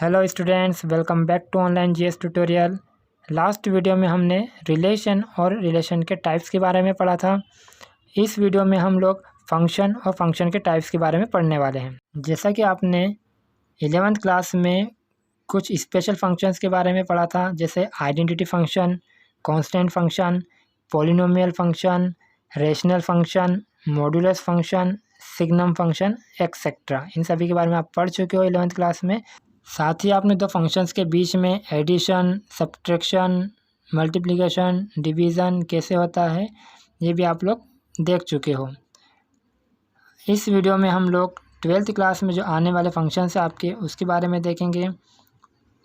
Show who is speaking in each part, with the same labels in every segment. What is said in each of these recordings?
Speaker 1: Hello students, welcome back to online GS tutorial. Last video में हमने relation और relation के टाइप्स के बारे में पढ़ा था। इस वीडियो में हम लोग फंक्शन और फंक्शन के टाइप्स के बारे में पढ़ने वाले हैं। जैसा कि आपने 11th क्लास में कुछ स्पेशल फंक्शंस के बारे में पढ़ा था, जैसे identity function, constant function, polynomial function, rational function, modulus function, signum function etcetera. इन सभी के बारे में आप पढ़ चुके हो 11th क्लास में। साथ ही आपने दो फंक्शंस के बीच में एडिशन, सब्ट्रैक्शन, मल्टीप्लिकेशन, डिवीज़न कैसे होता है ये भी आप लोग देख चुके हो। इस वीडियो में हम लोग 12th क्लास में जो आने वाले फंक्शंस हैं आपके, उसके बारे में देखेंगे।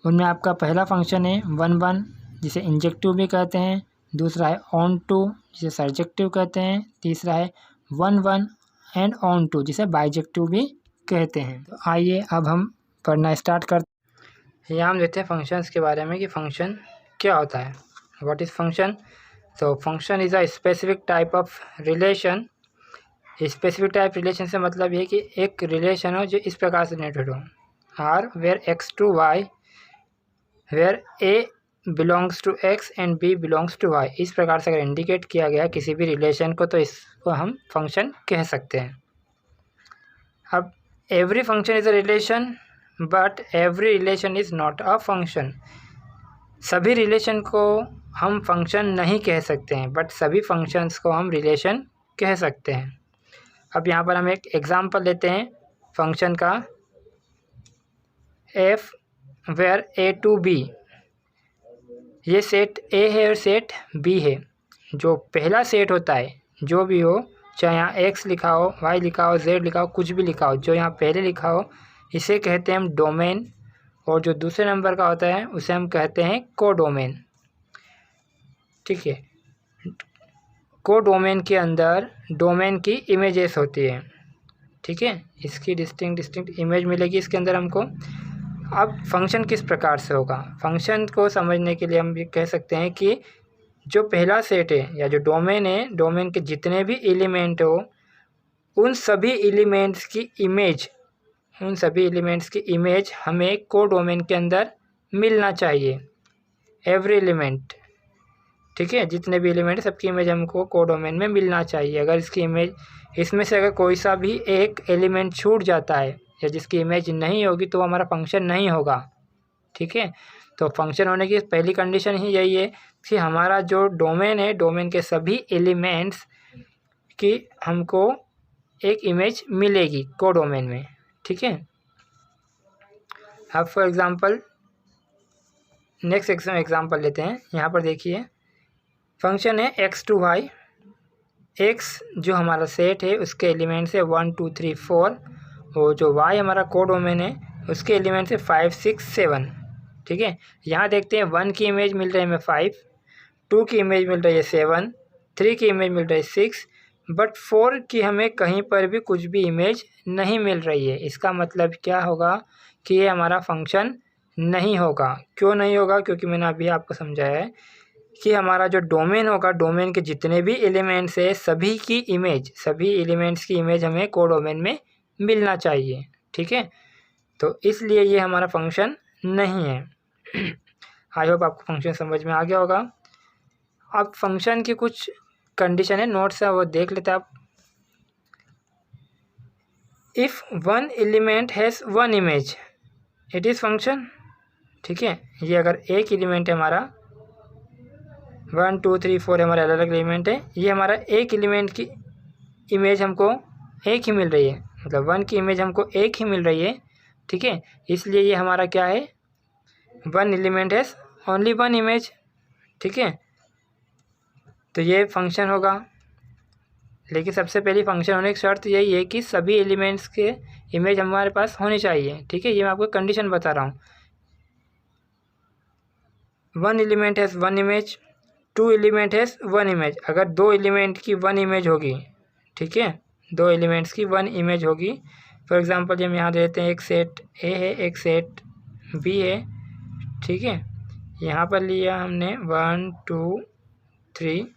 Speaker 1: उनमें आपका पहला फंक्शन है 1 जिसे इंजेक्टिव भी कहते हैं, दूसरा है ऑन टू जिसे सर्जेक्टिव कहते हैं, तीसरा है 1 एंड ऑन टू जिसे बाइजेक्टिव भी कहते हैं। तो आइए अब हम पढ़ना स्टार्ट करते हैं। यहाँ हम देखते हैं फंक्शंस के बारे में कि फंक्शन क्या होता है। What is function? तो function is a specific type of relation. Specific type relation से मतलब ये कि एक रिलेशन हो जो इस प्रकार से रिलेटेड हो, R where X to Y, where A belongs to X and B belongs to Y. इस प्रकार से अगर इंडिकेट किया गया किसी भी रिलेशन को तो इसको हम फंक्शन कह सकते हैं। अब every function is a relation but every relation is not a function. सभी रिलेशन को हम फंक्शन नहीं कह सकते हैं, बट सभी फंक्शंस को हम रिलेशन कह सकते हैं। अब यहाँ पर हम एक एग्जांपल लेते हैं फंक्शन का, F where A to B. ये सेट ए है और सेट बी है। जो पहला सेट होता है, जो भी हो, चाहे यहाँ एक्स लिखा हो, वाई लिखा हो, जेड लिखा हो, कुछ भी लिखा हो, जो यहाँ पहले लिखा हो इसे कहते हैं हम डोमेन, और जो दूसरे नंबर का होता है उसे हम कहते हैं कोडोमेन। ठीक है, कोडोमेन के अंदर डोमेन की इमेजेस होती है। ठीक है, इसकी डिस्टिंक्ट इमेज मिलेगी इसके अंदर हमको। अब फंक्शन किस प्रकार से होगा, फंक्शन को समझने के लिए हम ये कह सकते हैं कि जो पहला सेट है या जो डोमेन है, डोमेन के जितने भी एलिमेंट हो उन सभी एलिमेंट्स की इमेज हमें कोडोमेन के अंदर मिलना चाहिए। एवरी एलिमेंट, ठीक है, जितने भी एलिमेंट सबकी इमेज हमको कोडोमेन में मिलना चाहिए। अगर इसकी इमेज, इसमें से अगर कोई सा भी एक एलिमेंट छूट जाता है या जिसकी इमेज नहीं होगी तो हमारा फंक्शन नहीं होगा। ठीक है, तो फंक्शन होने की पहली कंडीशन ही यही है कि हमारा जो डोमेन है, डोमेन के सभी एलिमेंट्स की हमको एक इमेज मिलेगी कोडोमेन में। ठीक है, अब फॉर एग्ज़ाम्पल नेक्स्ट एग्जाम्पल लेते हैं। यहाँ पर देखिए फंक्शन है एक्स टू वाई। एक्स जो हमारा सेट है उसके एलिमेंट्स है 1 2 3 4, और जो वाई हमारा कोडोमेन है उसके एलिमेंट्स है 5 6 7। ठीक है, यहाँ देखते हैं 1 की इमेज मिल रही है हमें 5, 2 की इमेज मिल रही है 7, 3 की इमेज मिल रही है 6, बट 4 की हमें कहीं पर भी कुछ भी इमेज नहीं मिल रही है। इसका मतलब क्या होगा कि ये हमारा फंक्शन नहीं होगा। क्यों नहीं होगा? क्योंकि मैंने अभी आपको समझाया है कि हमारा जो डोमेन होगा, डोमेन के जितने भी एलिमेंट्स है सभी एलिमेंट्स की इमेज हमें कोडोमेन में मिलना चाहिए। ठीक है, तो इसलिए ये हमारा फंक्शन नहीं है। आई होप आपको फंक्शन समझ में आ गया होगा। अब फंक्शन की कुछ कंडीशन है, नोट्स है, वो देख लेते हैं आप। If one element has one image it is function. ठीक है, ये अगर एक एलिमेंट है हमारा, 1 2 3 4 हमारे अलग अलग एलिमेंट है, ये हमारा एक एलिमेंट की इमेज हमको एक ही मिल रही है, मतलब 1 की इमेज हमको एक ही मिल रही है। ठीक है, इसलिए ये हमारा क्या है, one element has only one image. ठीक है, तो ये फंक्शन होगा। लेकिन सबसे पहली फंक्शन होने की शर्त यही है कि सभी एलिमेंट्स के इमेज हमारे पास होनी चाहिए। ठीक है, ये मैं आपको कंडीशन बता रहा हूँ। One element has one image, 2 element has one image. अगर 2 एलिमेंट की वन इमेज होगी, ठीक है, 2 एलिमेंट्स की वन इमेज होगी। फॉर एग्जांपल हम यहाँ देते हैं एक सेट ए है, एक सेट बी है। ठीक है, यहाँ पर लिया हमने 1 2 3,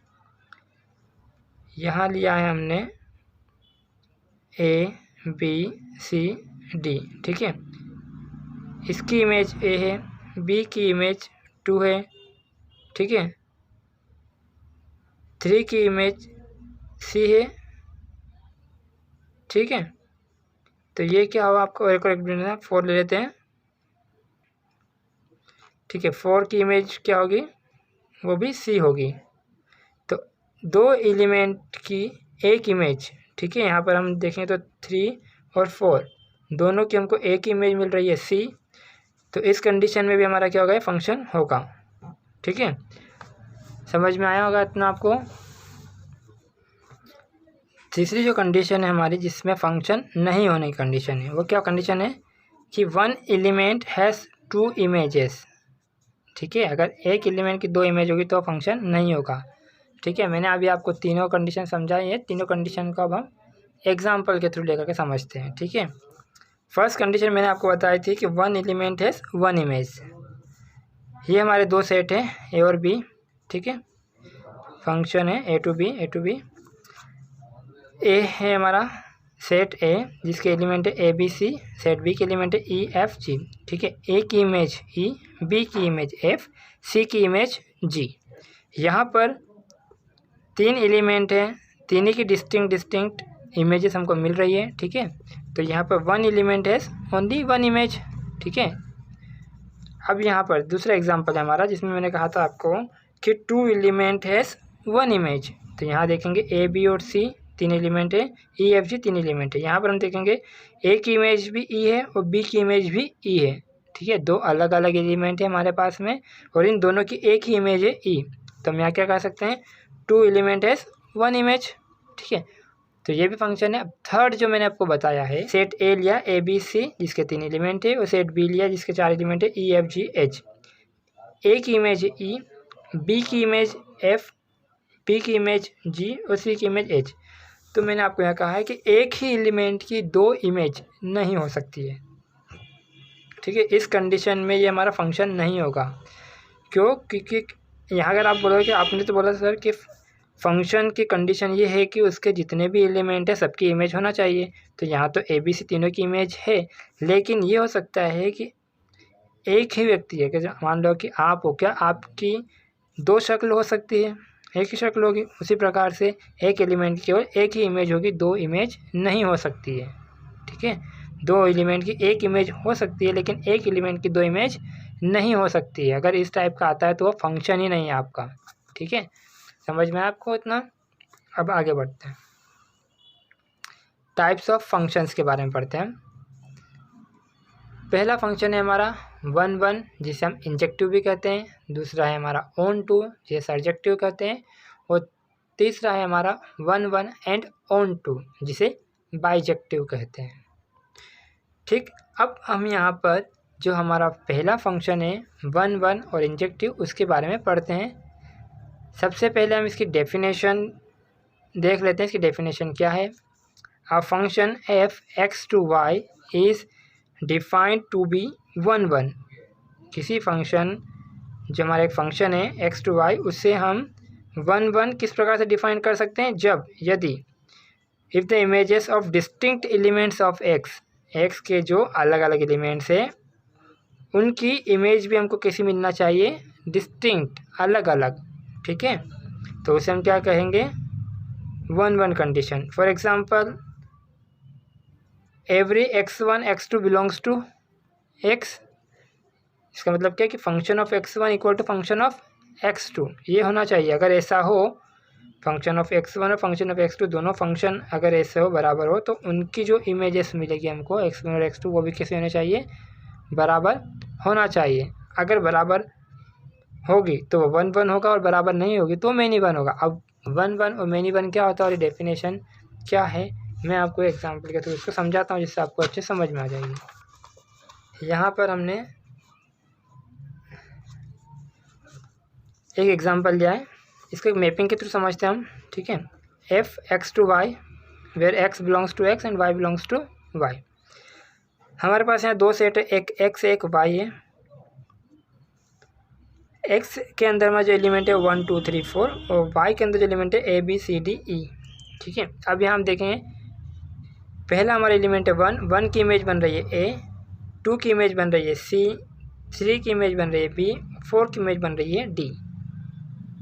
Speaker 1: यहाँ लिया है हमने ए बी सी डी। ठीक है, इसकी इमेज ए है, बी की इमेज 2 है, ठीक है, 3 की इमेज सी है, ठीक है। तो ये क्या हुआ आपको, एक और 4 ले लेते हैं, ठीक है। 4 की इमेज क्या होगी, वो भी सी होगी। तो 2 एलिमेंट की एक इमेज, ठीक है। यहाँ पर हम देखें तो 3 और 4 दोनों की हमको एक ही इमेज मिल रही है सी। तो इस कंडीशन में भी हमारा क्या होगा, फंक्शन होगा, ठीक है। समझ में आया होगा इतना आपको। तीसरी जो कंडीशन है हमारी, जिसमें फंक्शन नहीं होने की कंडीशन है, वो क्या कंडीशन है कि 1 एलिमेंट हैज़ 2 इमेजेस, ठीक है। अगर एक एलिमेंट की 2 इमेज होगी तो फंक्शन नहीं होगा, ठीक है। मैंने अभी आपको तीनों कंडीशन समझाई है। तीनों कंडीशन को अब हम एग्जाम्पल के थ्रू लेकर के समझते हैं, ठीक है। फर्स्ट कंडीशन मैंने आपको बताई थी कि 1 एलिमेंट हैज़ 1 इमेज। ये हमारे 2 सेट है, ए और बी, ठीक है। फंक्शन है ए टू बी। ए है हमारा सेट ए, जिसके एलिमेंट है A B C. Set B के एलिमेंट है ई एफ जी, ठीक है। ए की इमेज ई, बी की इमेज एफ, सी की इमेज जी। यहाँ पर 3 एलिमेंट हैं, तीनों की डिस्टिंक्ट इमेजेस हमको मिल रही है, ठीक है। तो यहाँ पर 1 एलिमेंट है ओनली 1 इमेज, ठीक है। अब यहाँ पर दूसरा एग्जांपल है हमारा, जिसमें मैंने कहा था आपको कि 2 एलिमेंट है 1 इमेज। तो यहाँ देखेंगे ए बी और सी 3 एलिमेंट है, ई एफ जी 3 एलिमेंट है। यहाँ पर हम देखेंगे ए की इमेज भी ई है और बी की इमेज भी ई है, ठीक है। 2 अलग अलग एलिमेंट है हमारे पास में, और इन दोनों की एक ही इमेज है ई। तो हम यहाँ क्या कह सकते हैं, 2 एलिमेंट है 1 इमेज, ठीक है। तो ये भी फंक्शन है। अब थर्ड जो मैंने आपको बताया है, सेट ए लिया ए बी सी जिसके 3 एलिमेंट है, और सेट बी लिया जिसके 4 एलिमेंट है E F ji H. A की इमेज ई, बी की इमेज एफ, बी की इमेज जी और सी की इमेज एच। तो मैंने आपको यहाँ कहा है कि एक ही एलिमेंट की 2 इमेज नहीं हो सकती है, ठीक है। इस कंडीशन में ये हमारा फंक्शन नहीं होगा। क्यों? क्योंकि यहाँ अगर आप बोलोगे कि आपने तो बोला सर कि फंक्शन की कंडीशन ये है कि उसके जितने भी एलिमेंट है सबकी इमेज होना चाहिए। तो यहाँ तो ए बी सी तीनों की इमेज है, लेकिन ये हो सकता है कि एक ही व्यक्ति है, कि मान लो कि आप हो, क्या आपकी 2 शक्ल हो सकती है, एक ही शक्ल होगी। उसी प्रकार से एक एलिमेंट की केवल एक ही इमेज होगी, 2 इमेज नहीं हो सकती है, ठीक है। 2 एलिमेंट की एक इमेज हो सकती है, लेकिन एक एलिमेंट की 2 इमेज नहीं हो सकती है। अगर इस टाइप का आता है तो वो फंक्शन ही नहीं है आपका, ठीक है। समझ में आपको इतना। अब आगे बढ़ते हैं, टाइप्स ऑफ फंक्शंस के बारे में पढ़ते हैं। पहला फंक्शन है हमारा 1 1, जिसे हम इंजेक्टिव भी कहते हैं। दूसरा है हमारा ऑन टू, जिसे सर्जेक्टिव कहते हैं। और तीसरा है हमारा 1 1 एंड ऑन टू, जिसे बाइजेक्टिव कहते हैं, ठीक। अब हम यहाँ पर जो हमारा पहला फंक्शन है 1 1 और इंजेक्टिव, उसके बारे में पढ़ते हैं। सबसे पहले हम इसकी डेफिनेशन देख लेते हैं। इसकी डेफिनेशन क्या है, a function F x to Y is defined to be 1 1। किसी फंक्शन, जो हमारा एक फंक्शन है एक्स टू वाई, उससे हम 1 1 किस प्रकार से डिफाइन कर सकते हैं, जब यदि if the images of distinct elements of x के जो अलग अलग एलिमेंट्स हैं उनकी इमेज भी हमको कैसी मिलना चाहिए, डिस्टिंक्ट, अलग अलग, ठीक है। तो उसे हम क्या कहेंगे, 1 1 condition. For example, every x1 x2 belongs to x। इसका मतलब क्या है कि function of x1 equal to function of x2, ये होना चाहिए। अगर ऐसा हो, फंक्शन ऑफ x1 और फंक्शन ऑफ x2 दोनों फंक्शन अगर ऐसे हो, बराबर हो, तो उनकी जो इमेजेस मिलेगी हमको x1 और x2, वो भी कैसे होने चाहिए, बराबर होना चाहिए। अगर बराबर होगी तो वो 1 1 होगा, और बराबर नहीं होगी तो मैनी 1 होगा। अब 1 1 और मैनी 1 क्या होता है और डेफिनेशन क्या है, मैं आपको एग्जांपल के थ्रू इसको समझाता हूँ, जिससे आपको अच्छे समझ में आ जाएगी। यहाँ पर हमने एक एग्जांपल लिया है, इसको मैपिंग के थ्रू समझते हैं हम, ठीक है। F x to Y, where X belongs to X and Y belongs to Y. हमारे पास यहाँ 2 सेट है, एक एक्स एक वाई है। एक्स के अंदर में जो एलिमेंट है 1 2 3 4, और वाई के अंदर जो एलिमेंट है A B C D E, ठीक है। अब यहाँ हम देखें, पहला हमारा एलिमेंट है 1 1 की इमेज बन रही है ए, 2 की इमेज बन रही है C, 3 की इमेज बन रही है B, 4 की इमेज बन रही है D।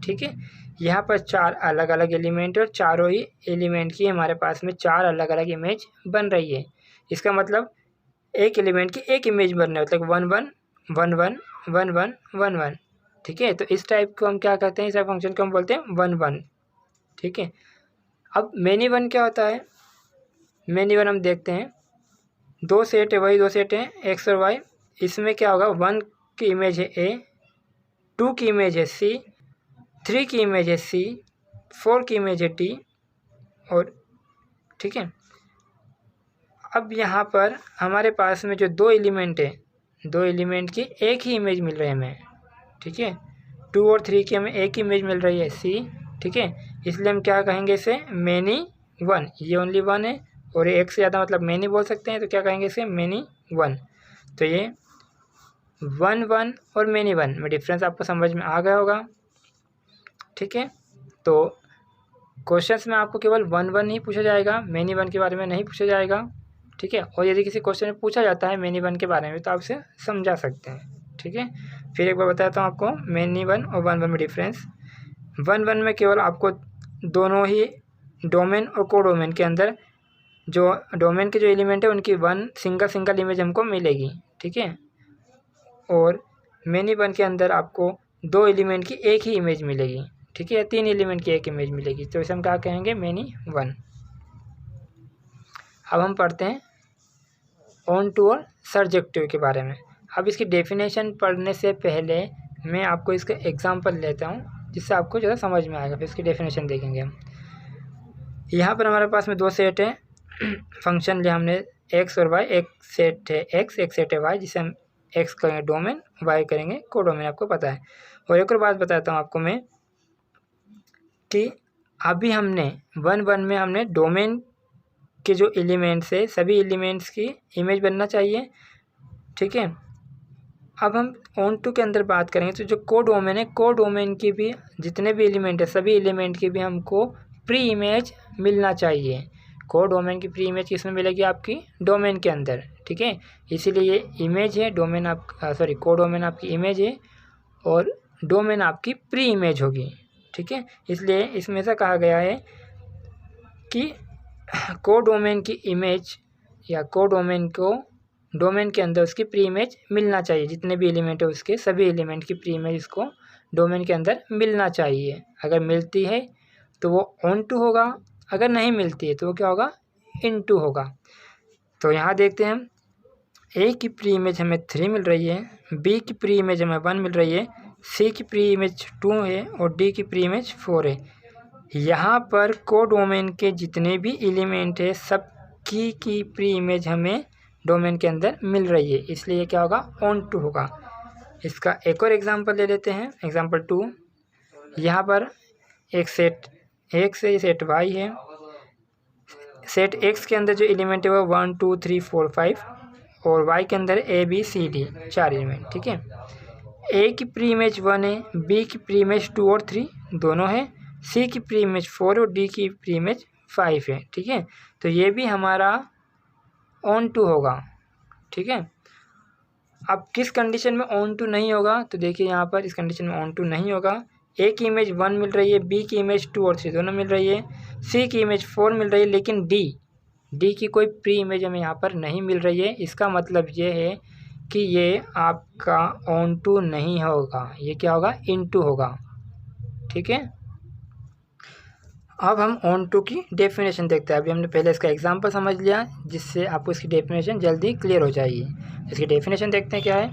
Speaker 1: ठीक है, यहाँ पर 4 अलग अलग एलिमेंट और चारों ही एलिमेंट की हमारे पास में 4 अलग अलग इमेज बन रही है। इसका मतलब एक एलिमेंट की एक इमेज बन रही है, मतलब 1 1 1 1 1 1 1 1। ठीक है, तो इस टाइप को हम क्या कहते हैं, इस फंक्शन को हम बोलते हैं 1 1। ठीक है, अब मैनी वन क्या होता है? मैनी वन हम देखते हैं, 2 सेट है, वही 2 सेट हैं एक्स और वाई। इसमें क्या होगा, 1 की इमेज है A, 2 की इमेज है C, 3 की इमेज है C, 4 की इमेज है D। और ठीक है, अब यहाँ पर हमारे पास में जो 2 एलिमेंट है, 2 एलिमेंट की एक ही इमेज मिल रही है हमें। ठीक है, 2 और 3 की हमें एक ही इमेज मिल रही है C। ठीक है, इसलिए हम क्या कहेंगे इसे, मैनी वन। ये ओनली 1 है और ये एक से ज़्यादा मतलब मैनी बोल सकते हैं, तो क्या कहेंगे इसे, मैनी 1। तो ये 1 1 और मैनी 1 में डिफरेंस आपको समझ में आ गया होगा। ठीक है, तो क्वेश्चंस में आपको केवल 1 1 ही पूछा जाएगा, मैनी 1 के बारे में नहीं पूछा जाएगा। ठीक है, और यदि किसी क्वेश्चन में पूछा जाता है मैनी 1 के बारे में तो आप उसे समझा सकते हैं। ठीक है, फिर एक बार बताता हूँ आपको मैनी 1 और 1 1 में डिफरेंस। 1 1 में केवल आपको दोनों ही डोमेन और कोडोमेन के अंदर जो डोमेन के जो एलिमेंट है उनकी सिंगल इमेज हमको मिलेगी। ठीक है, और मैनी 1 के अंदर आपको 2 एलिमेंट की एक ही इमेज मिलेगी। ठीक है, 3 एलिमेंट की एक इमेज मिलेगी, तो इसे हम क्या कहेंगे, मैनी 1। अब हम पढ़ते हैं ऑन टू और सर्जेक्टिव के बारे में। अब इसकी डेफिनेशन पढ़ने से पहले मैं आपको इसका एग्जांपल लेता हूँ, जिससे आपको ज़्यादा समझ में आएगा। फिर इसकी डेफिनेशन देखेंगे हम। यहाँ पर हमारे पास में 2 सेट है फंक्शन लिया हमने एक्स और वाई। एक सेट है एक्स, एक सेट है वाई, जिसे हम एक्स करेंगे डोमेन, वाई करेंगे कोडोमेन, आपको पता है। और एक और बात बताता हूँ आपको मैं कि अभी हमने 1 1 में हमने डोमेन के जो एलिमेंट्स है सभी एलिमेंट्स की इमेज बनना चाहिए। ठीक है, अब हम ऑन टू के अंदर बात करेंगे तो जो कोडोमेन है, कोडोमेन की भी जितने भी एलिमेंट है सभी एलिमेंट की भी हमको प्री इमेज मिलना चाहिए। कोडोमेन की प्री इमेज किसमें मिलेगी, आपकी डोमेन के अंदर। ठीक है, इसीलिए ये इमेज है, डोमेन आप कोडोमेन आपकी इमेज है और डोमेन आपकी प्री इमेज होगी। ठीक है, इसलिए इसमें से कहा गया है कि कोडोमेन की इमेज या कोडोमेन को डोमेन के अंदर उसकी प्री इमेज मिलना चाहिए। जितने भी एलिमेंट है उसके सभी एलिमेंट की प्री इमेज इसको डोमेन के अंदर मिलना चाहिए। अगर मिलती है तो वो ऑन टू होगा, अगर नहीं मिलती है तो वो क्या होगा, इन टू होगा। तो यहाँ देखते हैं हम, ए की प्री इमेज हमें 3 मिल रही है, बी की प्री इमेज हमें 1 मिल रही है, सी की प्री इमेज 2 है और डी की प्री इमेज 4 है। यहाँ पर कोडोमेन के जितने भी एलिमेंट है सब की प्री इमेज हमें डोमेन के अंदर मिल रही है, इसलिए क्या होगा, ऑन टू होगा। इसका एक और एग्जांपल ले लेते हैं, एग्जांपल 2। यहाँ पर एक सेट एक्स है, सेट वाई है। सेट एक्स के अंदर जो एलिमेंट है वो 1 2 3 4 5 और वाई के अंदर A B C D 4 element. ठीक है, ए की प्री इमेज 1 है, बी की प्री इमेज 2 और 3 दोनों है, सी की प्री इमेज 4 और डी की प्री इमेज 5 है। ठीक है, तो ये भी हमारा ऑन टू होगा। ठीक है, अब किस कंडीशन में ऑन टू नहीं होगा, तो देखिए यहाँ पर इस कंडीशन में ऑन टू नहीं होगा। ए की इमेज 1 मिल रही है, बी की इमेज 2 और 3 दोनों मिल रही है, सी की इमेज 4 मिल रही है, लेकिन डी की कोई प्री इमेज हमें यहाँ पर नहीं मिल रही है। इसका मतलब ये है कि ये आपका ऑन टू नहीं होगा, ये क्या होगा, इन टू होगा। ठीक है, अब हम ऑन टू की डेफिनेशन देखते हैं। अभी हमने पहले इसका एग्जांपल समझ लिया, जिससे आपको इसकी डेफिनेशन जल्दी क्लियर हो जाएगी। इसकी डेफिनेशन देखते हैं क्या है।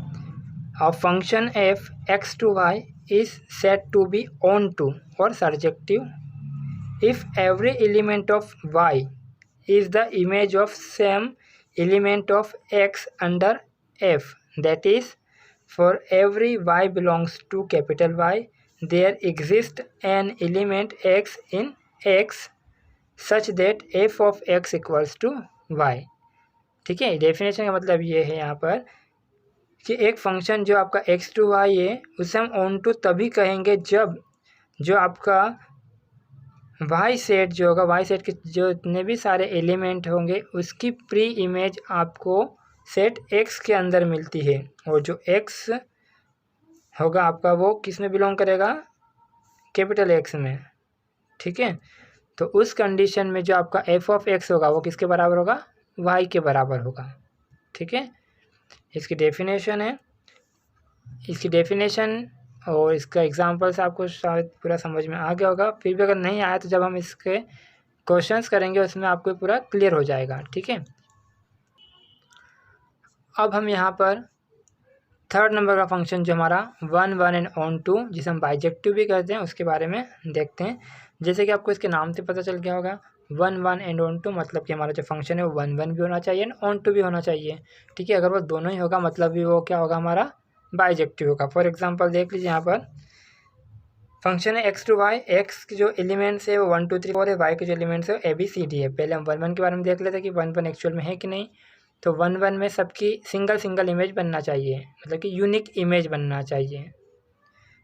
Speaker 1: A function F x to y is set to be onto और surjective if every element of y is the image of same element of x under f, that is for every y belongs to capital y there exist an element x in x such that f of x equals to y। ठीक है, definition का मतलब ये है यहाँ पर कि एक फंक्शन जो आपका x टू y है उसे हम ऑन टू तभी कहेंगे जब जो आपका y सेट जो होगा, y सेट के जो इतने भी सारे एलिमेंट होंगे उसकी प्री इमेज आपको सेट एक्स के अंदर मिलती है, और जो एक्स होगा आपका वो किस में बिलोंग करेगा, कैपिटल एक्स में, ठीक है। तो उस कंडीशन में जो आपका एफ ऑफ एक्स होगा वो किसके बराबर होगा, वाई के बराबर होगा, ठीक है। इसकी डेफिनेशन है, इसकी डेफिनेशन और इसका एग्जांपल्स आपको शायद पूरा समझ में आ गया होगा। फिर भी अगर नहीं आया तो जब हम इसके क्वेश्चंस करेंगे उसमें आपको पूरा क्लियर हो जाएगा, ठीक है। अब हम यहाँ पर थर्ड नंबर का फंक्शन जो हमारा 1 1 एंड ऑन टू, जिसे हम बाइजेक्टिव भी कहते हैं, उसके बारे में देखते हैं। जैसे कि आपको इसके नाम से पता चल गया होगा, 1 1 एंड ऑन टू मतलब कि हमारा जो फंक्शन है वो 1 1 भी होना चाहिए एंड ऑन टू भी होना चाहिए, ठीक है। अगर वो दोनों ही होगा मतलब भी वो क्या होगा, हमारा बाइजेक्टिव होगा। फॉर एग्जाम्पल देख लीजिए, यहाँ पर फंक्शन है एक्स टू वाई, एक्स के जो एलिमेंट्स है वो 1 2 3 4 है, वाई के जो एलिमेंट्स है ABCD है। पहले हम 1 1 के बारे में देख लेते हैं कि 1 1 एक्चुअल में है कि नहीं। तो 1 1 में सबकी सिंगल इमेज बनना चाहिए, मतलब कि यूनिक इमेज बनना चाहिए।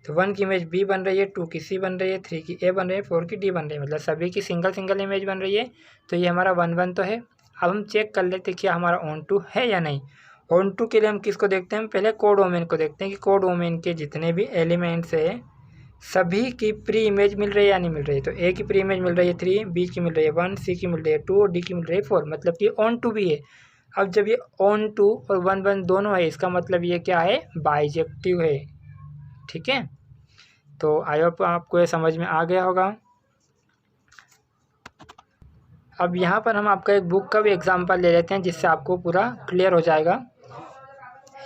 Speaker 1: तो 1 की इमेज B बन रही है, 2 की C बन रही है, 3 की A बन रही है, 4 की D बन रही है, मतलब सभी की सिंगल इमेज बन रही है। तो ये हमारा 1 1 तो है। अब हम चेक कर लेते हैं क्या हमारा ऑन टू है या नहीं। ऑन टू के लिए हम किसको देखते हैं, पहले कोडोमेन को देखते हैं कि कोडोमेन के जितने भी एलिमेंट्स है सभी की प्री इमेज मिल रही है या नहीं मिल रही है। तो A की प्री इमेज मिल रही है 3, B की मिल रही है 1, C की मिल रही है 2 और D की मिल रही है 4, मतलब कि ऑन टू भी है। अब जब ये ऑन टू और 1 1 दोनों है, इसका मतलब ये क्या है, बाइजेक्टिव है, ठीक है। तो आई होप आपको ये समझ में आ गया होगा। अब यहाँ पर हम आपका एक बुक का भी एग्जांपल ले लेते हैं जिससे आपको पूरा क्लियर हो जाएगा।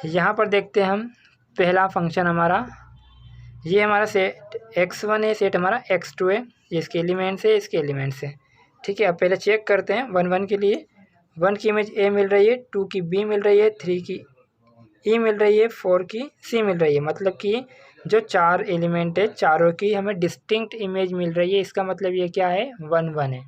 Speaker 1: यहाँ पर देखते हैं हम पहला फंक्शन हमारा, ये हमारा सेट x1 है, सेट हमारा x2 है, ये इसके एलिमेंट्स है, इसके एलिमेंट्स है, ठीक है। अब पहले चेक करते हैं 1 1 के लिए। 1 की इमेज A मिल रही है, 2 की B मिल रही है, 3 की E मिल रही है, 4 की C मिल रही है, मतलब कि जो 4 एलिमेंट है चारों की हमें डिस्टिंक्ट इमेज मिल रही है। इसका मतलब ये क्या है, 1 1 है,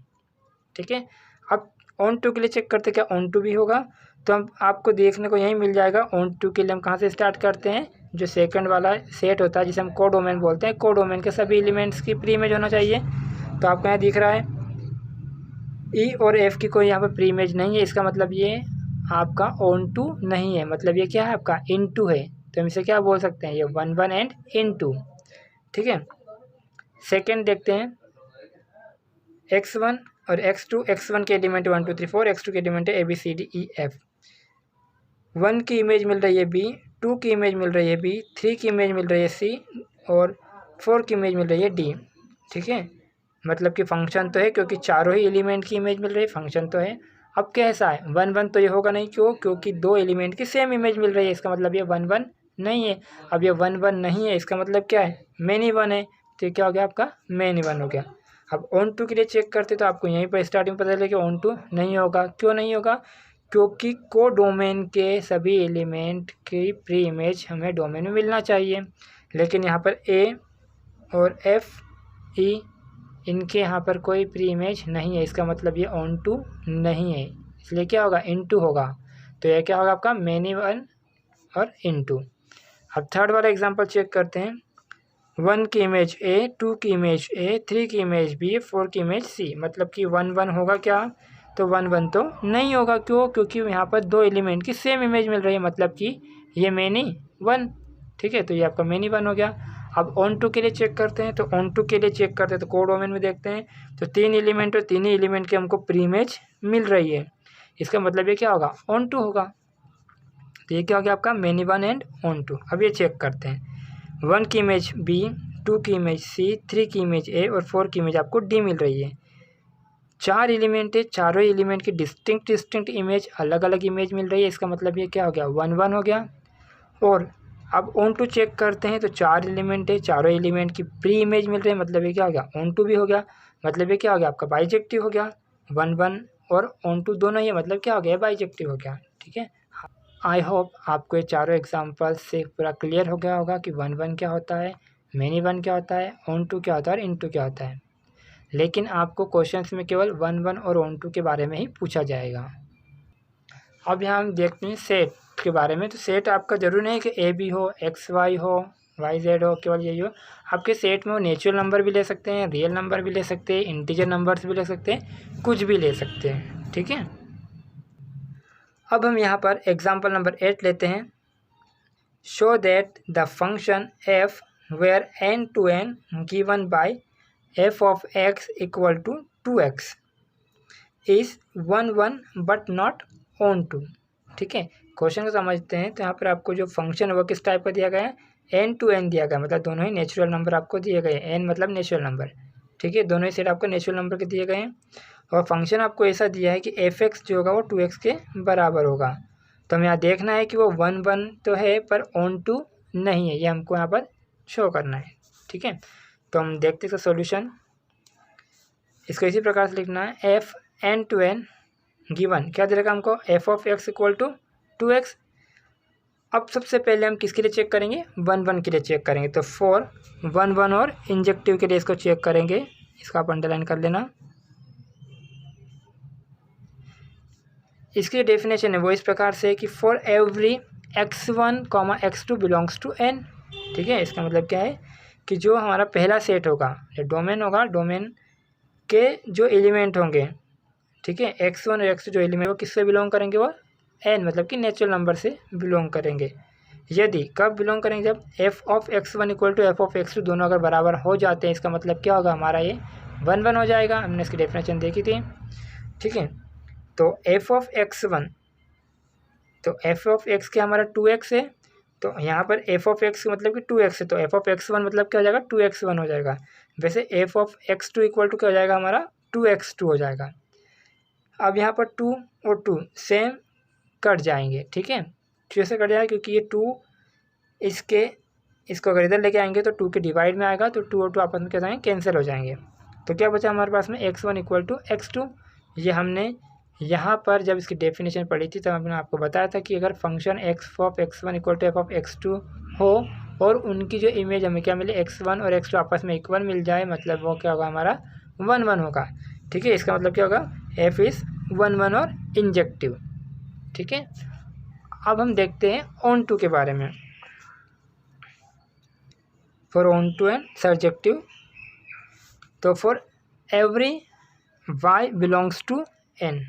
Speaker 1: ठीक है। अब ऑन टू के लिए चेक करते क्या ऑन टू भी होगा, तो हम आपको देखने को यही मिल जाएगा। ऑन टू के लिए हम कहाँ से स्टार्ट करते हैं, जो सेकंड वाला सेट होता है जिसे हम कोडोमेन बोलते हैं, कोडोमेन के सभी एलिमेंट्स की प्री इमेज होना चाहिए। तो आपको यहाँ दिख रहा है E और F की कोई यहाँ पर प्री इमेज नहीं है, इसका मतलब ये आपका ऑन टू नहीं है, मतलब ये क्या है, आपका इन टू है। तो हम इसे क्या बोल सकते हैं, ये 1 1 एंड इन टू, ठीक है। सेकेंड देखते हैं x1 और x2, x1 के एलिमेंट 1 2 3 4, x2 के एलिमेंट है ABCDEF। 1 की इमेज मिल रही है B, 2 की इमेज मिल रही है B, 3 की इमेज मिल रही है C और 4 की इमेज मिल रही है D, ठीक है। मतलब कि फंक्शन तो है क्योंकि चारों ही एलिमेंट की इमेज मिल रही है, फंक्शन तो है। अब कैसा है, 1 1 तो ये होगा नहीं, क्यों, क्योंकि 2 एलिमेंट की सेम इमेज मिल रही है, इसका मतलब ये 1 1 नहीं है। अब ये 1 1 नहीं है, इसका मतलब क्या है, मेनी 1 है, तो ये क्या हो गया, आपका मेनी 1 हो गया। अब ऑन टू के लिए चेक करते तो आपको यहीं पर स्टार्टिंग पता चलेगा कि ऑन टू नहीं होगा। क्यों नहीं होगा, क्योंकि कोडोमेन के सभी एलिमेंट की प्री इमेज हमें डोमेन में मिलना चाहिए, लेकिन यहाँ पर A और F E इनके यहाँ पर कोई प्री इमेज नहीं है, इसका मतलब ये ऑन टू नहीं है, इसलिए क्या होगा, इन टू होगा। तो ये क्या होगा, आपका मेनी 1 और इन टू। अब थर्ड वाला एग्जांपल चेक करते हैं। 1 की इमेज A, 2 की इमेज A, 3 की इमेज B, 4 की इमेज C, मतलब कि 1 1 होगा क्या, तो 1 1 तो नहीं होगा। क्यों, क्योंकि यहाँ पर 2 एलिमेंट की सेम इमेज मिल रही है, मतलब कि ये मेनी 1, ठीक है। तो ये आपका मेनी 1 हो गया। अब ऑन टू के लिए चेक करते हैं, तो ऑन टू के लिए चेक करते हैं तो कोडोमेन में देखते हैं, तो 3 एलिमेंट और 3 ही एलिमेंट की हमको प्री इमेज मिल रही है, इसका मतलब ये क्या होगा, ऑन टू होगा। तो ये क्या हो गया आपका मेनी 1 एंड ऑन टू। अब ये चेक करते हैं, 1 की इमेज B, 2 की इमेज C, 3 की इमेज A और 4 की इमेज आपको D मिल रही है। 4 एलिमेंट है, चारों एलिमेंट की डिस्टिंक्ट इमेज, अलग अलग इमेज मिल रही है, इसका मतलब ये क्या हो गया, 1 1 हो गया। और अब ऑन टू चेक करते हैं, तो 4 एलिमेंट है, चारों एलिमेंट की प्री इमेज मिल रही है, मतलब ये क्या हो गया, ऑन टू भी हो गया, मतलब ये क्या हो गया, आपका बाइजेक्टिव हो गया। 1 1 और ऑन टू दोनों ही, मतलब क्या हो गया, बाइजेक्टिव हो गया, ठीक है। आई होप आपको ये चारों एग्जाम्पल्स से पूरा क्लियर हो गया होगा कि 1 1 क्या होता है, मेनी 1 क्या होता है, ऑन टू क्या होता है और इन टू क्या होता है। लेकिन आपको क्वेश्चंस में केवल 1 1 और ऑन टू के बारे में ही पूछा जाएगा। अब यहाँ हम देखते हैं सेट के बारे में। तो सेट आपका जरूरी नहीं है कि A B हो, X Y हो, Y Z हो, केवल यही हो। आपके सेट में वो नेचुरल नंबर भी ले सकते हैं, रियल नंबर भी ले सकते हैं, इंटीजर नंबर्स भी ले सकते हैं, कुछ भी ले सकते हैं, ठीक है। अब हम यहाँ पर एग्जाम्पल नंबर 8 लेते हैं। Show that the function F where n to n given by f of x equal to 2x is 1 1 but not onto. ठीक है, क्वेश्चन को समझते हैं। तो यहाँ पर आपको जो फंक्शन है वो किस टाइप का दिया गया है, n to n दिया गया, मतलब दोनों ही नेचुरल नंबर आपको दिए गए हैं। n मतलब नेचुरल नंबर, ठीक है, दोनों ही सेट आपको नेचुरल नंबर के दिए गए हैं। और फंक्शन आपको ऐसा दिया है कि f(x) जो होगा वो 2x के बराबर होगा। तो हमें यहाँ देखना है कि वो 1 1 तो है पर ऑन टू नहीं है, ये हमको यहाँ पर शो करना है। ठीक है, तो हम देखते हैं सॉल्यूशन। इसको इसी प्रकार से लिखना है, F n to n given क्या दे रखा हमको, f of x equal to 2x। अब सबसे पहले हम किसके लिए चेक करेंगे, 1 1 के लिए चेक करेंगे। तो फॉर 1 1 और इंजेक्टिव के लिए इसको चेक करेंगे। इसका आप अंडरलाइन कर लेना। इसकी डेफिनेशन है वो इस प्रकार से कि for every x1, x2 belongs to n। ठीक है, इसका मतलब क्या है कि जो हमारा पहला सेट होगा, जो डोमेन होगा, डोमेन के जो एलिमेंट होंगे, ठीक है, x1 और x2 जो एलिमेंट वो किससे बिलोंग करेंगे, वो n मतलब कि नेचुरल नंबर से बिलोंग करेंगे। यदि कब बिलोंग करेंगे, जब f of x1 equal to f of x2 दोनों अगर बराबर हो जाते हैं। इसका मतलब क्या होगा, हमारा ये 1 1 हो जाएगा। हमने इसकी डेफिनेशन देखी थी। ठीक है, तो f of x1, तो f of x क्या हमारा 2x है, तो यहाँ पर f of x मतलब कि 2x है, तो f of x1 मतलब क्या हो जाएगा, 2x1 हो जाएगा। वैसे f of x2 equal to क्या हो जाएगा, हमारा 2x2 हो जाएगा। अब यहाँ पर 2 और 2 सेम कट जाएंगे। ठीक है, कैसे कट जाएगा, क्योंकि ये 2 इसको अगर इधर लेके आएंगे तो 2 के डिवाइड में आएगा, तो 2 और 2 आपस में क्या जाएंगे, कैंसिल हो जाएंगे। तो क्या बचा हमारे पास में, x1 इक्वल टू x2। ये हमने यहाँ पर जब इसकी डेफिनेशन पढ़ी थी तब मैंने आपको बताया था कि अगर function f of x1 equal to f of x2 हो और उनकी जो इमेज हमें क्या मिले, x1 और x2 आपस में इक्वल मिल जाए, मतलब वो क्या होगा, हमारा 1 1 होगा। ठीक है, इसका मतलब क्या होगा, f इज़ 1 1 और इंजेक्टिव। ठीक है, अब हम देखते हैं ऑन टू के बारे में। For onto and surjective, तो for every y belongs to n।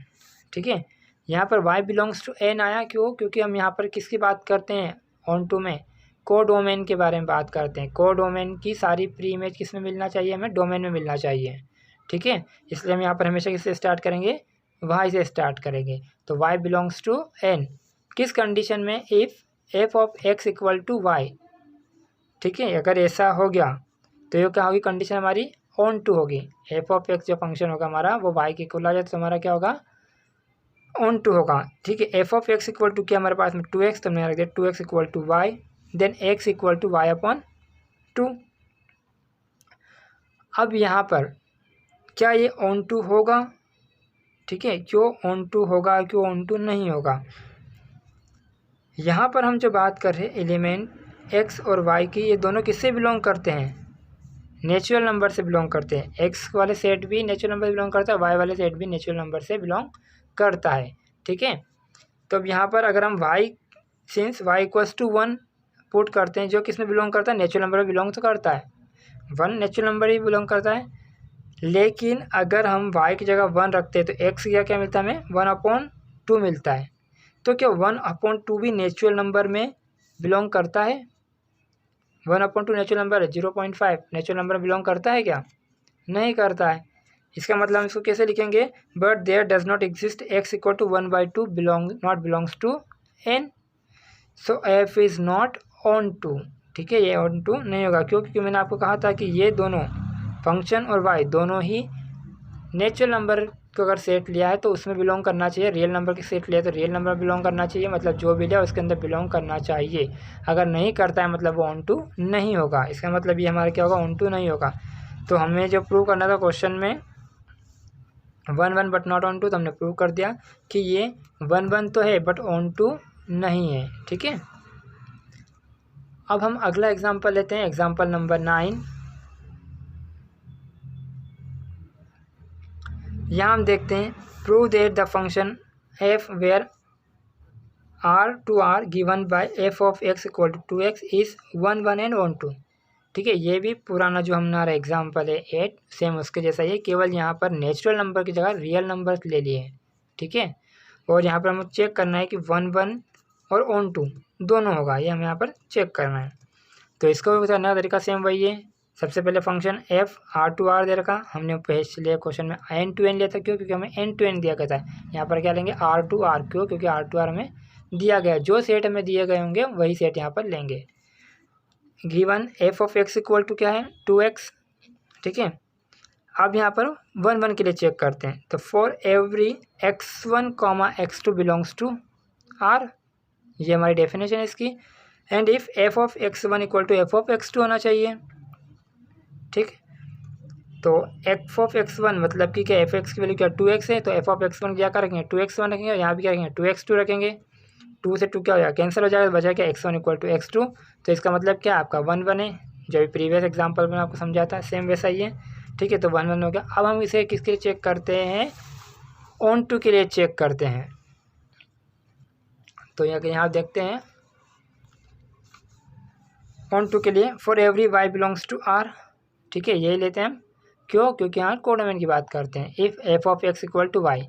Speaker 1: ठीक है, यहाँ पर y बिलोंग्स टू n आया, क्यों, क्योंकि हम यहाँ पर किसकी बात करते हैं, ऑन टू में को डोमेन के बारे में बात करते हैं। को डोमेन की सारी प्री इमेज किस में मिलना चाहिए, हमें डोमेन में मिलना चाहिए। ठीक है, इसलिए हम यहाँ पर हमेशा किससे स्टार्ट करेंगे, y से स्टार्ट करेंगे। तो y बिलोंग्स टू n किस कंडीशन में, if f of x equal to y। ठीक है, अगर ऐसा हो गया तो ये क्या होगी, कंडीशन हमारी ऑन टू होगी। f ऑफ x जो फंक्शन होगा हमारा वो y के इक्वल आ जाए, तो हमारा क्या होगा, ऑन टू होगा। ठीक है, f of x equal to क्या हमारे पास में 2x, तो हमने रख दिया 2x equal to y, then x equal to y upon 2। अब यहाँ पर क्या ये ऑन टू होगा, ठीक है, क्यों ऑन टू होगा, क्यों ऑन टू नहीं होगा। यहाँ पर हम जो बात कर रहे हैं एलिमेंट x और y की, ये दोनों किससे बिलोंग करते हैं, नेचुरल नंबर से बिलोंग करते हैं। x वाले सेट भी नेचुरल नंबर से बिलोंग करता है, y वाले सेट भी नेचुरल नंबर से बिलोंग करता है। ठीक है, तो अब यहाँ पर अगर हम y since y equals to 1 put करते हैं, जो किस में बिलोंग करता है, नेचुरल नंबर में बिलोंग तो करता है, 1 नेचुरल नंबर ही बिलोंग करता है। लेकिन अगर हम y की जगह 1 रखते हैं तो x क्या मिलता है हमें, 1/2 मिलता है। तो क्या 1/2 भी नेचुरल नंबर में बिलोंग करता है, 1/2 नेचुरल नंबर है, 0.5 नेचुरल नंबर में बिलोंग करता है क्या, नहीं करता है। इसका मतलब हम इसको कैसे लिखेंगे, but there does not exist x equal to 1/2 belongs to n, so f is not onto. ठीक है, ये ऑन टू नहीं होगा, क्योंकि मैंने आपको कहा था कि ये दोनों फंक्शन और y दोनों ही नेचुरल नंबर को अगर सेट लिया है तो उसमें बिलोंग करना चाहिए, रियल नंबर की सेट लिया तो रियल नंबर बिलोंग करना चाहिए, मतलब जो भी लिया उसके अंदर बिलोंग करना चाहिए। अगर नहीं करता है मतलब वो ऑन टू नहीं होगा। इसका मतलब ये हमारा क्या होगा, ऑन टू नहीं होगा। तो हमें जो प्रूव करना था क्वेश्चन में 1 1 बट नॉट ऑन टू, तो हमने प्रूव कर दिया कि ये 1 1 तो है बट ऑन टू नहीं है। ठीक है, अब हम अगला एग्जाम्पल लेते हैं, एग्जाम्पल नंबर 9। यहाँ हम देखते हैं, prove that the function f where r to r given by f of x equal to 2x is 1 1 and onto. ठीक है, ये भी पुराना जो हमारा एग्जाम्पल है 8 सेम उसके जैसा ही है, केवल यहाँ पर नेचुरल नंबर की जगह रियल नंबर ले लिए हैं। ठीक है, और यहाँ पर हमें चेक करना है कि 1 1 और ऑन टू दोनों होगा, ये हमें यहाँ पर चेक करना है। तो इसका भी करने का तरीका सेम वही है। सबसे पहले फंक्शन एफ R2R दे रखा, हमने पिछले क्वेश्चन में एन टू एन लिया था, क्यों? क्योंकि हमें एन टू एन दिया गया था। यहाँ पर क्या लेंगे R2R, क्यों? क्योंकि R2R हमें दिया गया, जो सेट हमें दिए गए होंगे वही सेट यहाँ पर लेंगे। Given F of X equal to क्या है 2x, ठीक है। अब यहाँ पर 1 1 के लिए चेक करते हैं। तो for every x1 x2 belongs to R, ये हमारी डेफिनेशन है इसकी। And if F of x1 equal to F of x2 होना चाहिए, ठीक। तो एफ ऑफ x1 मतलब कि क्या एफ एक्स की वैल्यू क्या 2x है, तो एफ ऑफ x1 क्या रखेंगे 2x1 रखेंगे, और यहाँ भी क्या रखेंगे 2x2 रखेंगे। 2 से 2 क्या हो जाएगा कैंसिल हो जाएगा, बचा क्या x1 इक्वल टू x2। तो इसका मतलब क्या आपका 1 1 है, जो प्रीवियस एग्जाम्पल में आपको समझाता है सेम वैसा ही है, ठीक है। तो 1 1 हो गया। अब हम इसे किसके लिए चेक करते हैं, ऑन टू के लिए चेक करते हैं। तो यहाँ देखते हैं ऑन टू के लिए for every y belongs to R, ठीक है, यही लेते हैं हम। क्यों? क्योंकि यहाँ कोडोमेन की बात करते हैं। If F of X equal to Y,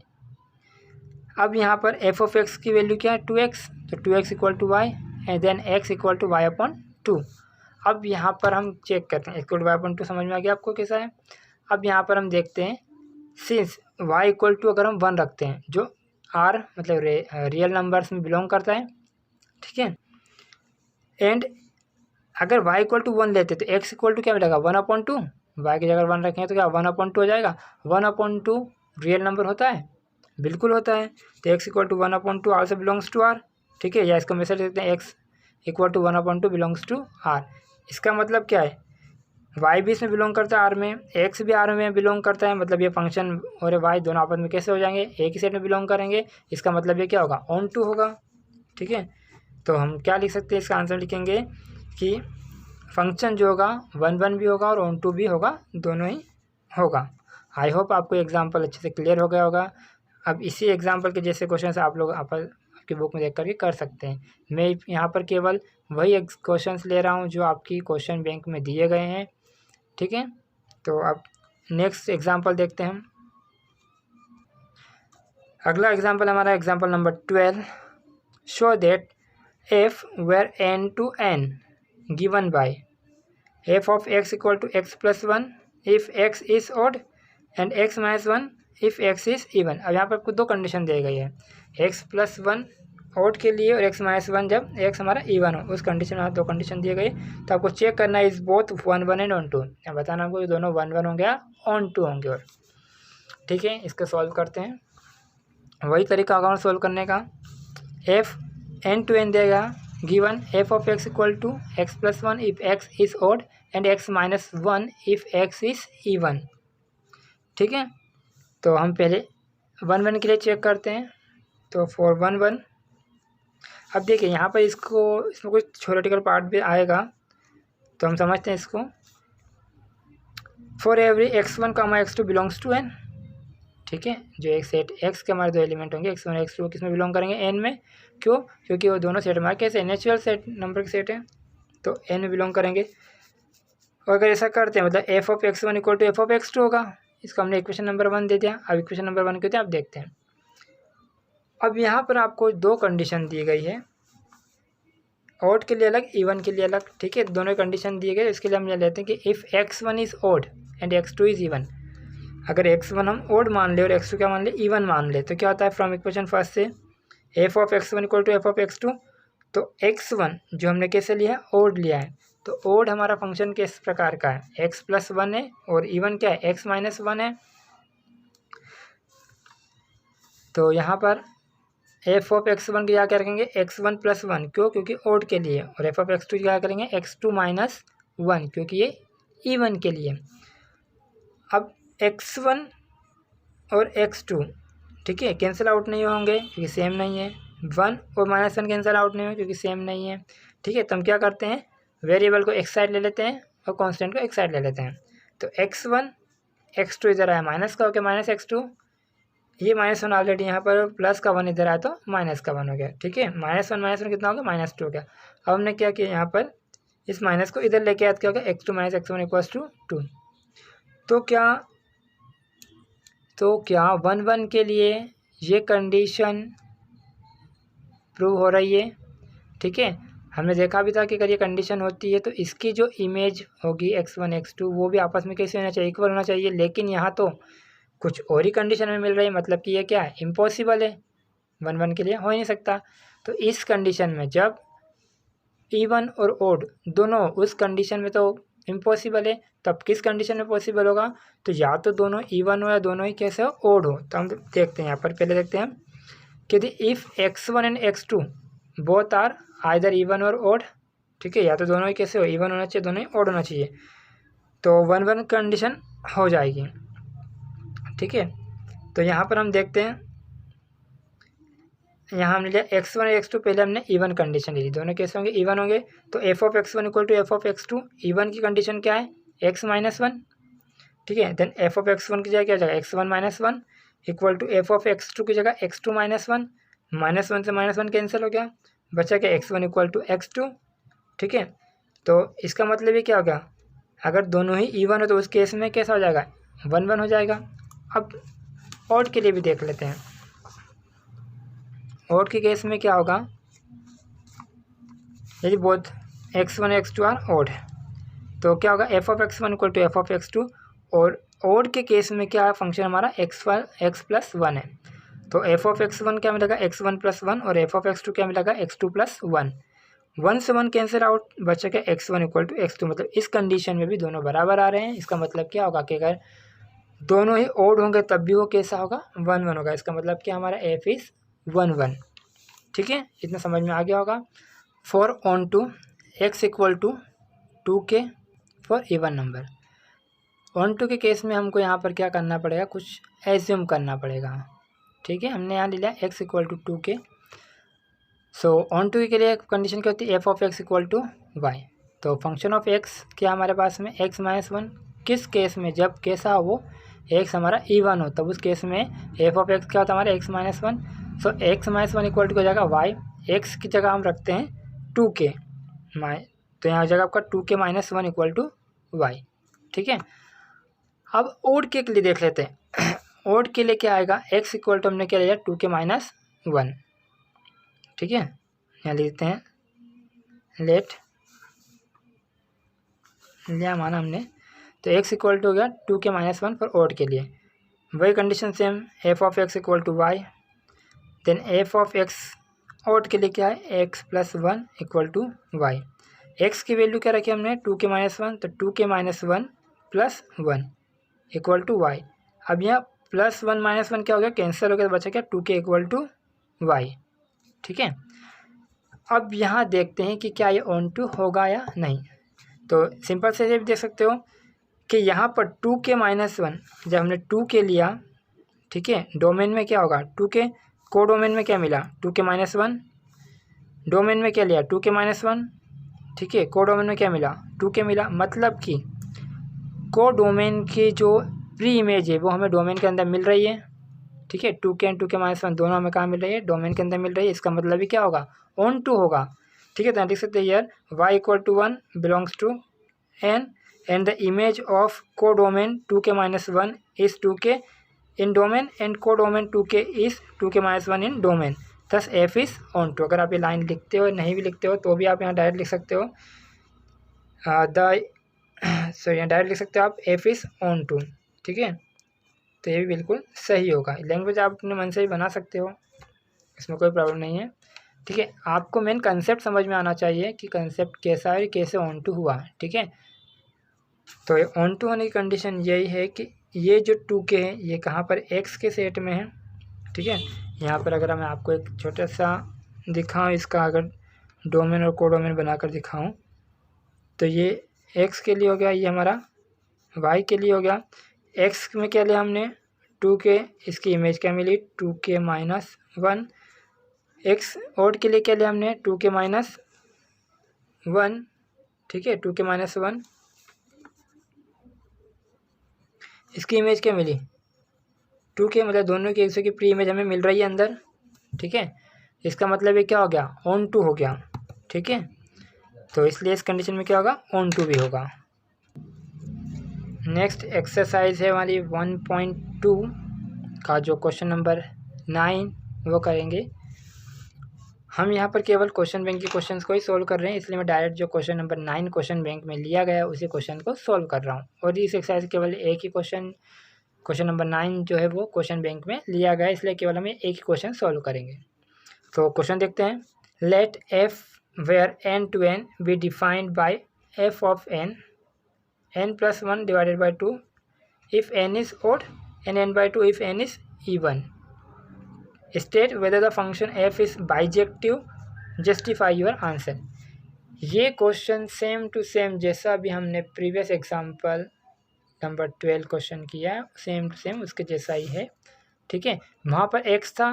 Speaker 1: अब यहाँ पर एफ ऑफ एक्स की वैल्यू क्या है 2x, तो 2x equal to Y and then x equal to Y upon 2। अब यहाँ पर हम चेक करते हैं इक्वल टू वाई अपॉन 2, समझ में आ गया आपको कैसा है। अब यहाँ पर हम देखते हैं सिंस y इक्वल टू अगर हम 1 रखते हैं, जो r मतलब रियल नंबर्स में बिलोंग करता है, ठीक है। एंड अगर y इक्वल टू 1 लेते तो x इक्वल टू क्या मिलेगा 1/2, y की जगह 1 रखेंगे तो क्या 1/2 हो जाएगा। 1/2 रियल नंबर होता है, बिल्कुल होता है। तो x equal to 1/2 also belongs to r, ठीक है। या इसको मैसेज देते हैं x equal to 1/2 belongs to r। इसका मतलब क्या है y भी इसमें बिलोंग करता है r में, x भी r में बिलोंग करता है, मतलब ये फंक्शन और y दोनों आपस में कैसे हो जाएंगे, एक ही सेट में बिलोंग करेंगे। इसका मतलब ये क्या होगा ऑन टू होगा, ठीक है। तो हम क्या लिख सकते हैं, इसका आंसर लिखेंगे कि फंक्शन जो होगा 1 1 भी होगा और ऑन टू भी होगा, दोनों ही होगा। आई होप आपको एग्जाम्पल अच्छे से क्लियर हो गया होगा। अब इसी एग्जाम्पल के जैसे क्वेश्चन आप लोग आपकी बुक में देख करके कर सकते हैं। मैं यहाँ पर केवल वही क्वेश्चन ले रहा हूँ जो आपकी क्वेश्चन बैंक में दिए गए हैं, ठीक है। तो अब नेक्स्ट एग्जाम्पल देखते हैं हम। अगला एग्जाम्पल हमारा example number 12। Show that F where n to n given by f of x equal to x plus 1 if x is odd and x minus 1 if x is even। अब यहाँ पर आपको दो कंडीशन दी गई है, x plus 1 odd के लिए और x minus 1 जब x हमारा इवन हो, उस कंडीशन में दो कंडीशन दिए गए। तो आपको चेक करना है is both 1 1 and onto, बताना आपको ये दोनों 1 1 होंगे या ऑन टू होंगे, और ठीक है। इसको सॉल्व करते हैं, वही तरीका होगा सॉल्व करने का। f n to n देगा given f of x equal to x plus 1 if x is odd and x minus 1 if x is even, ठीक है। तो हम पहले 1 1 के लिए चेक करते हैं। तो फॉर 1 1, अब देखिए यहाँ पर इसमें कुछ थ्योरेटिकल पार्ट भी आएगा, तो हम समझते हैं इसको। For every x1 x2 belongs to n, ठीक है। जो एक सेट x के हमारे दो एलिमेंट होंगे x1 और x2, किस में बिलोंग करेंगे n में। क्यों? क्योंकि वो दोनों सेट हमारे कैसे नेचुरल सेट नंबर के सेट है, तो n में बिलोंग करेंगे। और अगर ऐसा करते हैं मतलब f of x1 equal to f of x2 होगा। इसको हमने इक्वेशन नंबर 1 दे दिया। अब इक्वेशन नंबर 1 क्या होती है आप देखते हैं। अब यहाँ पर आपको दो कंडीशन दी गई है, ऑड के लिए अलग, इवन के लिए अलग, ठीक है। दोनों कंडीशन दिए गए, इसके लिए हम ले लेते हैं कि if x1 is odd and x2 is even. अगर x1 हम ऑड मान ले और x2 क्या मान ले इवन मान ले, तो क्या होता है फ्रॉम इक्वेशन फर्स्ट से f of x1 equal to f of x2। तो x1 जो हमने कैसे लिया है ऑड लिया है, तो ऑड हमारा फंक्शन किस प्रकार का है x प्लस 1 है, और इवन क्या है x माइनस 1 है। तो यहाँ पर f ऑफ x1 की क्या रखेंगे x1 प्लस 1, क्यों? क्योंकि ऑड के लिए, और f ऑफ x2 क्या करेंगे x2 माइनस 1, क्योंकि ये इवन के लिए। अब x1 और x2, ठीक है, कैंसिल आउट नहीं होंगे क्योंकि सेम नहीं है। 1 और माइनस 1 कैंसिल आउट नहीं होंगे क्योंकि सेम नहीं है, ठीक है। तो हम क्या करते हैं वेरिएबल को एक साइड ले लेते हैं और कांस्टेंट को एक साइड ले लेते हैं। तो x1 x2 इधर आया माइनस का हो गया माइनस x2, ये -1 ऑलरेडी यहाँ पर प्लस का 1 इधर आया तो माइनस का 1 हो गया, ठीक है। -1 कितना हो गया -2 हो गया। अब हमने क्या किया यहाँ पर इस माइनस को इधर लेके आया, क्या हो गया x2 minus x1 equals to 2। तो क्या 1 1 के लिए ये कंडीशन प्रूव हो रही है। ठीक है, हमने देखा भी था कि अगर ये कंडीशन होती है तो इसकी जो इमेज होगी x1 x2 वो भी आपस में कैसे होना चाहिए, इक्वल होना चाहिए। लेकिन यहाँ तो कुछ और ही कंडीशन में मिल रही है, मतलब कि ये क्या है, इम्पॉसिबल है, 1 1 के लिए हो ही नहीं सकता। तो इस कंडीशन में जब इवन और ओड दोनों उस कंडीशन में तो इम्पॉसिबल है, तब किस कंडीशन में पॉसिबल होगा, तो या तो दोनों इवन हो या दोनों ही कैसे हो, ओड हो। तो हम देखते हैं यहाँ पर, पहले देखते हैं कि if x1 and x2 both are either even और ओड, ठीक है, या तो दोनों ही कैसे हो, इवन होना चाहिए, दोनों ही ओड होना चाहिए, तो 1 1 कंडीशन हो जाएगी। ठीक है, तो यहाँ पर हम देखते हैं, यहाँ हमने लिया x1 और x2, पहले हमने इवन कंडीशन ली, दोनों कैसे होंगे, इवन होंगे। तो f of x1 equal to f of x2, even की कंडीशन क्या है, x माइनस 1। ठीक है, देन f ऑफ x1 की जगह क्या हो जाएगा, x1 minus 1 equal to f of x2 की जगह x2 माइनस 1, माइनस 1 से माइनस 1 कैंसिल हो गया, बचा क्या x1 इक्वल टू x2। ठीक है, तो इसका मतलब ये क्या हो गया, अगर दोनों ही इवन हो तो उस केस में कैसा हो जाएगा, 1 1 हो जाएगा। अब ऑड के लिए भी देख लेते हैं, ऑड के केस में क्या होगा, यदि both x1 x2 are odd तो क्या होगा, f of x1 equal to f of x2, और ऑड के केस में क्या है, फंक्शन हमारा x प्लस 1 है, तो f ऑफ x1 क्या मिलेगा, x1 प्लस 1, और f ऑफ x2 क्या मिलेगा, x2 प्लस 1, 1 से 1 कैंसिल आउट, बचा क्या x1 इक्वल टू x2। मतलब इस कंडीशन में भी दोनों बराबर आ रहे हैं। इसका मतलब क्या होगा कि अगर दोनों ही ऑड होंगे तब भी वो कैसा होगा, 1 1 होगा। इसका मतलब क्या, हमारा f इज़ 1 1। ठीक है, इतना समझ में आ गया होगा। For onto x equal to 2k for even number, onto के केस में हमको यहाँ पर क्या करना पड़ेगा, कुछ एज्यूम करना पड़ेगा। ठीक है, हमने यहाँ ले लिया x equal to 2k, so onto के लिए कंडीशन क्या होती है, f of x equal to Y. तो फंक्शन ऑफ x क्या हमारे पास में, x माइनस 1, किस केस में, जब कैसा हो, x हमारा इवन हो, तब उस केस में f ऑफ x क्या होता है हमारा, x minus 1। So x minus 1 equal to हो जाएगा y, x की जगह हम रखते हैं 2k, तो यहाँ हो जाएगा आपका 2k minus 1 equal to y। ठीक है, अब ओड के लिए देख लेते हैं। ओड के लिए क्या आएगा, x इक्वल टू हमने क्या लिया, 2k माइनस 1। ठीक है, यहाँ लिखते हैं, लेट लिया माना हमने, तो x इक्वल टू हो गया 2k माइनस 1 फॉर ओड के लिए। वही condition same, f of x equal to y, then f of x odd के लिए क्या है, x plus 1 equal to y. x की वैल्यू क्या रखी हमने, 2k माइनस 1, तो 2k minus 1 plus 1 equal to Y. अब यहाँ प्लस 1 माइनस 1 क्या हो गया, कैंसिल हो गया, तो बचा क्या, 2k इक्वल टू वाई। ठीक है, अब यहाँ देखते हैं कि क्या ये ऑन टू होगा या नहीं। तो सिंपल से ये भी देख सकते हो कि यहाँ पर 2k माइनस 1 जब हमने 2k लिया, ठीक है, डोमेन में क्या होगा, 2k, को डोमेन में क्या मिला, 2k माइनस 1, डोमेन में क्या लिया, 2k माइनस 1, ठीक है, को डोमेन में क्या मिला, 2k मिला। मतलब कि को डोमेन की जो प्री इमेज है वो हमें डोमेन के अंदर मिल रही है। ठीक है, 2k एंड 2k माइनस 1 दोनों हमें कहाँ मिल रही है, डोमेन के अंदर मिल रही है। इसका मतलब भी क्या होगा, ऑन टू होगा। ठीक है, तो लिख सकते हैं यार y equal to 1 belongs to n and the image of codomain 2k minus 1 is 2k in domain and codomain 2k is 2k minus 1 in domain, thus f is onto. अगर आप ये line लिखते हो, नहीं भी लिखते हो तो भी आप यहाँ डायरेक्ट लिख सकते हो, यहाँ डायरेक्ट लिख सकते हो आप, f इज ऑन टू। ठीक है, तो ये भी बिल्कुल सही होगा। लैंग्वेज आप अपने मन से ही बना सकते हो, इसमें कोई प्रॉब्लम नहीं है। ठीक है, आपको मेन कंसेप्ट समझ में आना चाहिए कि कंसेप्ट कैसा है, कैसे ऑन टू हुआ। ठीक है, तो ये ऑन टू होने की कंडीशन यही है कि ये जो 2k है ये कहाँ पर, x के सेट में है। ठीक है, यहाँ पर अगर मैं आपको एक छोटा सा दिखाऊँ, इसका अगर डोमेन और को डोमेन बनाकर दिखाऊँ, तो ये x के लिए हो गया, ये हमारा y के लिए हो गया। x में क्या लिया हमने, 2k, इसकी इमेज क्या मिली, 2k माइनस 1। x ओड के लिए क्या लिया हमने, 2k माइनस 1। ठीक है, 2k माइनस 1, इसकी इमेज क्या मिली, 2k, मतलब दोनों की एक की प्री इमेज हमें मिल रही है अंदर। ठीक है, इसका मतलब ये क्या हो गया, ऑन टू हो गया। ठीक है, तो इसलिए इस कंडीशन में क्या होगा, ऑन टू भी होगा। नेक्स्ट एक्सरसाइज है हमारी 1.2 का जो क्वेश्चन नंबर 9 वो करेंगे। हम यहाँ पर केवल क्वेश्चन बैंक के क्वेश्चंस को ही सोल्व कर रहे हैं, इसलिए मैं डायरेक्ट जो क्वेश्चन नंबर 9 क्वेश्चन बैंक में लिया गया है उसी क्वेश्चन को सोल्व कर रहा हूँ। और इस एक्सरसाइज केवल एक ही क्वेश्चन नंबर 9 जो है वो क्वेश्चन बैंक में लिया गया है, इसलिए केवल हम एक ही क्वेश्चन सोल्व करेंगे। तो क्वेश्चन देखते हैं। Let f where n to n be defined by f of n n+1 divided by 2 if n is odd and n/2 if n is even. State whether the function f is bijective. Justify your answer. ये question same to same जैसा भी हमने previous example number 12 question किया है, same to same उसके जैसा ही है। ठीक है, वहाँ पर x था,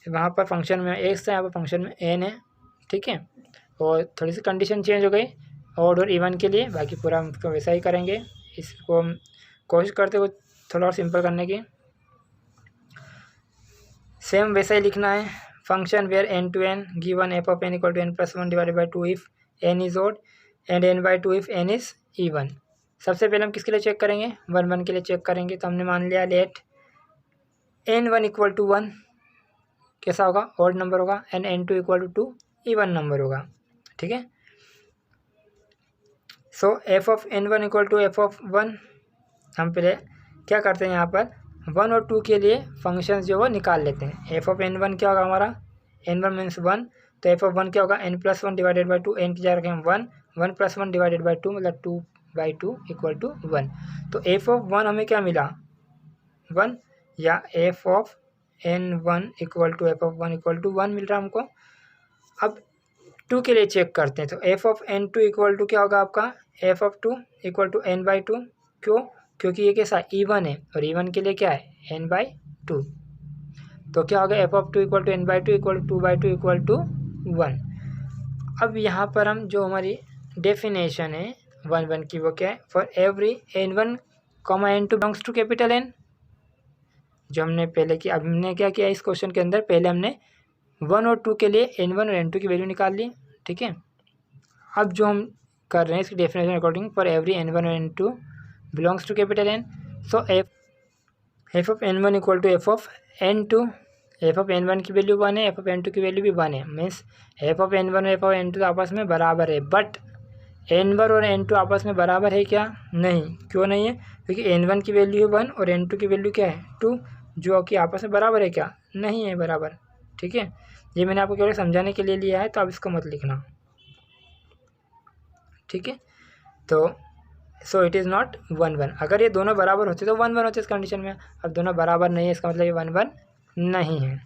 Speaker 1: वहाँ पर फंक्शन में x था, यहाँ पर फंक्शन में n है। ठीक है, और थोड़ी सी कंडीशन चेंज हो गई ऑड और इवन के लिए, बाकी पूरा हम उसको वैसा ही करेंगे। इसको हम कोशिश करते हो थोड़ा और सिंपल करने की, सेम वैसा ही लिखना है। Function where n to n given f of n equal to n+1 divided by 2 if n is odd and n/2 if n is even. सबसे पहले हम किसके लिए चेक करेंगे, 1 के लिए चेक करेंगे। तो हमने मान लिया लेट n1 इक्वल टू 1 कैसा होगा, ऑड नंबर होगा, and n2 equal to 2 even number होगा। ठीक है, so f of n1 equal to f of 1, हम पहले क्या करते हैं यहाँ पर 1 और 2 के लिए फंक्शंस जो वो निकाल लेते हैं। f ऑफ n1 क्या होगा हमारा, n1 मीन्स 1, तो f ऑफ 1 क्या होगा n+1 डिवाइडेड बाई 2, n की जगह रखें 1, 1+1 डिवाइडेड बाई 2 मतलब 2/2 इक्वल टू 1। तो f ऑफ 1 हमें क्या मिला 1, या f of n1 equal to f of 1 equal to 1 मिल रहा है हमको। अब 2 के लिए चेक करते हैं, तो f of n2 equal to क्या होगा आपका f of 2 equal to n/2। क्यों, क्योंकि ये कैसा इवन है और इवन के लिए क्या है n/2, तो क्या होगा f of 2 equal to n/2 equal to 2/2 equal to 1। अब यहाँ पर हम जो हमारी डेफिनेशन है 1 की वो क्या है, for every n1, n2 belongs to capital N, जो हमने पहले किया। अब हमने क्या किया इस क्वेश्चन के अंदर, पहले हमने 1 और 2 के लिए n1 और n2 की वैल्यू निकाल ली। ठीक है, अब जो हम कर रहे हैं इसकी definition according, for every n1 और n2 belongs to capital N, so f of n1 equal to f of n2, f of n1 की वैल्यू 1 है, f ऑफ n2 की वैल्यू भी 1 है, मीन्स f ऑफ n1 और f of n2 आपस में बराबर है। बट n1 और n2 आपस में बराबर है क्या, नहीं। क्यों नहीं है, क्योंकि n1 की वैल्यू है 1 और n2 की वैल्यू क्या है 2, जो कि आपस में बराबर है क्या, नहीं है बराबर। ठीक है, ये मैंने आपको केवल समझाने के लिए लिया है, तो आप इसको मत लिखना। ठीक है, तो सो इट इज़ नॉट 1 अगर ये दोनों बराबर होते तो 1 होते इस कंडीशन में। अब दोनों बराबर नहीं है, इसका मतलब ये 1 नहीं है।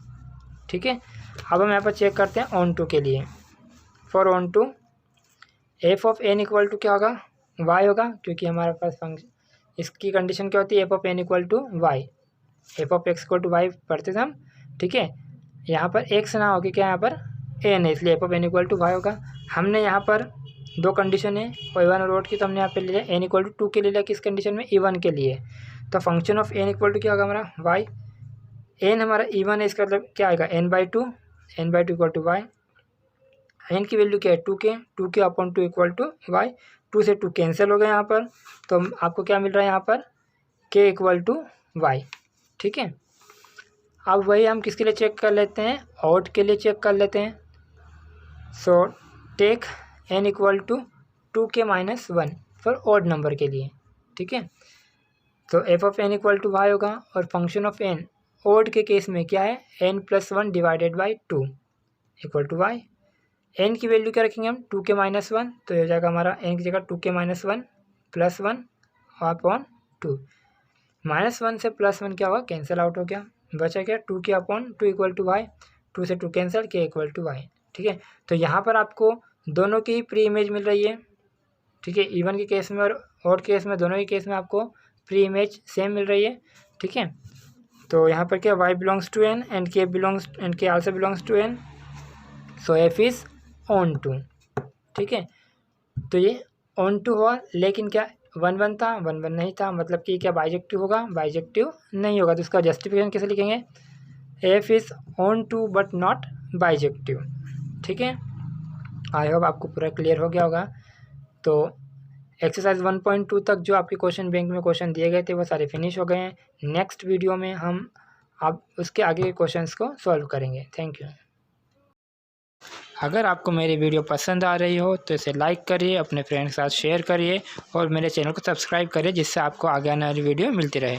Speaker 1: ठीक है, अब हम यहाँ पर चेक करते हैं ऑन टू के लिए। For onto f of n equal to क्या होगा y होगा, क्योंकि हमारे पास फंक्शन इसकी कंडीशन क्या होती है f of n equal to y, f of x equal to y पढ़ते थे हम। ठीक है, यहाँ पर x ना होगी क्या, यहाँ पर n है, इसलिए f of n equal to y होगा। हमने यहाँ पर दो कंडीशन है इवन और ऑड की, तो हमने यहाँ पे ले लिया n इक्वल टू 2 के लिए लिया, किस कंडीशन में, इवन के लिए। तो function of n equal to क्या होगा हमारा y, n हमारा इवन है, इसका मतलब क्या आएगा n/2 equal to y, n की वैल्यू क्या है 2k upon 2 equal to y, 2 से 2 कैंसिल हो गए यहाँ पर, तो आपको क्या मिल रहा है यहाँ पर k इक्वल टू y। ठीक है, अब वही हम किसके लिए चेक कर लेते हैं, ऑड के लिए चेक कर लेते हैं। So take n equal to 2k-1 for odd number के लिए। ठीक है, तो f of n equal to y होगा, और फंक्शन ऑफ n ऑड के केस में क्या है n+1 divided by 2 equal to y। n की वैल्यू क्या रखेंगे हम 2k-1, तो ये जाएगा हमारा n की जगह 2k-1 +1 अपॉन 2, -1 से +1 क्या होगा कैंसिल आउट हो गया, बचा क्या 2k upon 2 equal to y, 2 से 2 cancel k equal to y। ठीक है, तो यहाँ पर आपको दोनों की ही प्री इमेज मिल रही है। ठीक है, इवन के केस में और ऑड केस में, दोनों ही केस में आपको प्री इमेज सेम मिल रही है। ठीक है, तो यहाँ पर क्या y belongs to n and k also belongs to n, so f is onto. ठीक है, तो ये ऑन टू हुआ, लेकिन क्या 1 था, 1 नहीं था, मतलब कि क्या बाइजेक्टिव होगा, बाइजेक्टिव नहीं होगा। तो इसका जस्टिफिकेशन कैसे लिखेंगे, f is onto but not bijective. ठीक है, आई होप आपको पूरा क्लियर हो गया होगा। तो एक्सरसाइज 1.2 तक जो आपके क्वेश्चन बैंक में क्वेश्चन दिए गए थे वो सारे फिनिश हो गए हैं। नेक्स्ट वीडियो में हम अब उसके आगे के क्वेश्चंस को सॉल्व करेंगे। Thank you. अगर आपको मेरी वीडियो पसंद आ रही हो तो इसे लाइक करिए, अपने फ्रेंड के साथ शेयर करिए और मेरे चैनल को सब्सक्राइब करिए, जिससे आपको आगे आने वाली वीडियो मिलती रहे।